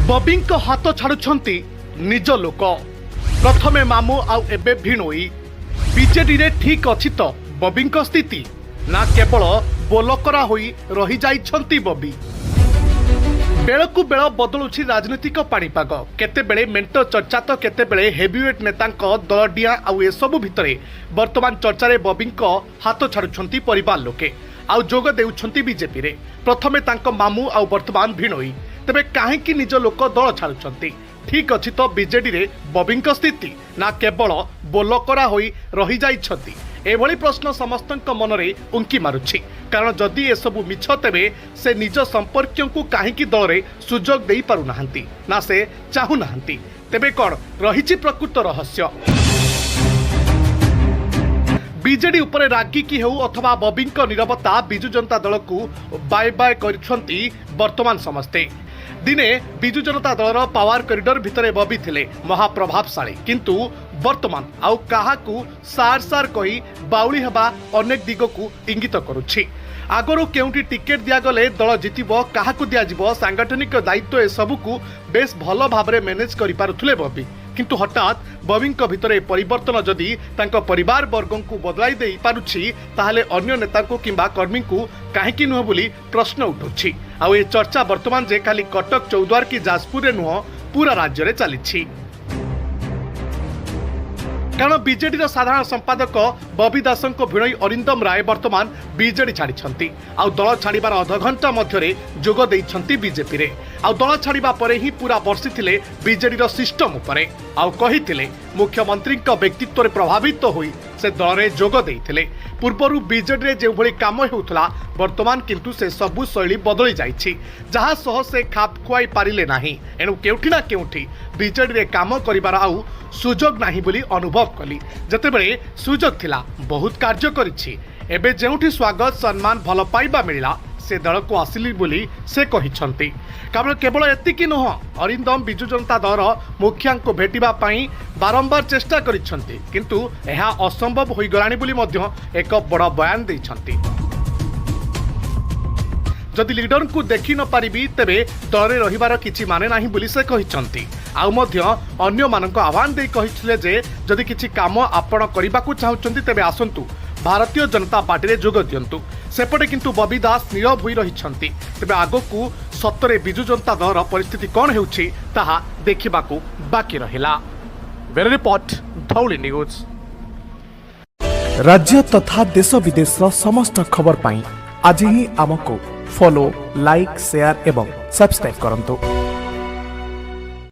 बबींक हाथ छाड़ुछंती निज लोक प्रथमे मामू आउ एबे भिणोई बीजेडी रे ठीक अछि तो बबींक स्थिति ना केवल बोलकरा होई रही जाइछंती बबी। बेलकु बेल बदलुछि राजनीतिक पाणीपाग केतेबेले मेंट चर्चा तो केतेबेले हेवीवेट नेतांक दलडिया आउ एसबु भितरे वर्तमान चर्चा बबींक हाथ छाड़ुछंती परिवार लोके आउ जोग देउछंती बीजेपी रे प्रथमे तांक मामू आउ वर्तमान भिणोई तेबे काहेकि निज लोक दल छाड़ुछंती ठीक अछि तो बीजेडी रे बबींक स्थिति ना केवल बोलकरा होई रही जाइछंती एभली प्रश्न समस्तक मनरे उंकी मारुछि कारण जदि एसबु मिछ तेबे से निज संपर्क को काहेकि दल रे सुजोग देई पारु नाहंती ना से चाहू नाहंती तेबे कोन रहिछि प्रकृत रहस्य। बीजेडी उपरे रागी की हेउ अथवा बबींक निरवता बिजु जनता दल को बाय बाय करछंती वर्तमान समस्ते। दिने बिजु जनता दलर पावर कॉरिडोर भितरे बबी थिले महाप्रभावशाली किंतु वर्तमान आउ काहाकू सार सार कही बाउली हेबा अनेक दिगकू इंगित करुछि। आगरो केउंटी टिकेट दियागले दल जितिबो काहाकू दियाजिबो सांगठनिक दायित्व ए सबुकू बेस भल भाबरे मैनेज करि पारुथुले बबी किंतु हठात बबींक भितरे परिवर्तन जदि तांको परिवार वर्गों को बदलाई देई पारुछि ताहले अन्य नेतांको किंबा कर्मी को काहेकि नुह बोली प्रश्न उठुछि। आउ ए चर्चा वर्तमान जे खाली कटक चौद्वार की जाजपुर रे नुह पूरा राज्य रे चलिछि कारण बीजेडी साधारण संपादक बबी दासंको भिणई अरिंदम राय वर्तमान बीजेडी छाड़ी आउ दल छाड़बार अधघंटा मध्य जोग देइछंती बीजेपी रे आउ दल छाड़बा परे ही पूरा बर्षिथिले बीजेडी सिस्टम उपरे आउ कहिथिले मुख्यमंत्री व्यक्तित्व रे प्रभावित होई से दल रे जोग देइथिले। पूर्वरु बीजेडी रे जे भली काम हेउथला वर्तमान किंतु से सबु शैली बदली जाइछि जहा सह से खाप खुआई पारिले नाही एनु केउठी ना केउठी बीजेडी रे काम करिबार आउ सुजोग नाही बोली अनुभव कली जतेबेले सुजोग थिला बहुत कार्य करिछि एबे जेउठी स्वागत सम्मान भल पाइबा मिलिला से दल को आसिली बोली से कहिछंती। केवल एतिकी नुह अरिंदम बिजु जनता दल मुखिया को भेटिबा पई बारंबार चेष्टा करिछंती किंतु एहा असंभव होई गलानी बोली मध्य एक बड़ बयान दैछंती। जदि लीडर को देखि न पारिबी तेबे दल रे रहिबार किछि माने नाही बोली से कहिछंती। आउ मध्य अन्य मानक आह्वान दे कहिथिले जे जदि किछि काम आपण करिबाकू चाहुचंती तेबे आसंतु भारतीय जनता पार्टी रे जोग दियंतु सेपटे किंतु बबी दास नीरव होई रहिछंती तेबे आगकू सत्तरे बिजु जनता दलर परिस्थिति कोन हेउछि ताहा देखिबाकू बाकी रहिला। Bureau report Dhauli news. राज्य तथा देश विदेश समस्त खबर पाई आज ही आमको फॉलो लाइक शेयर एवं सब्सक्राइब करंतु।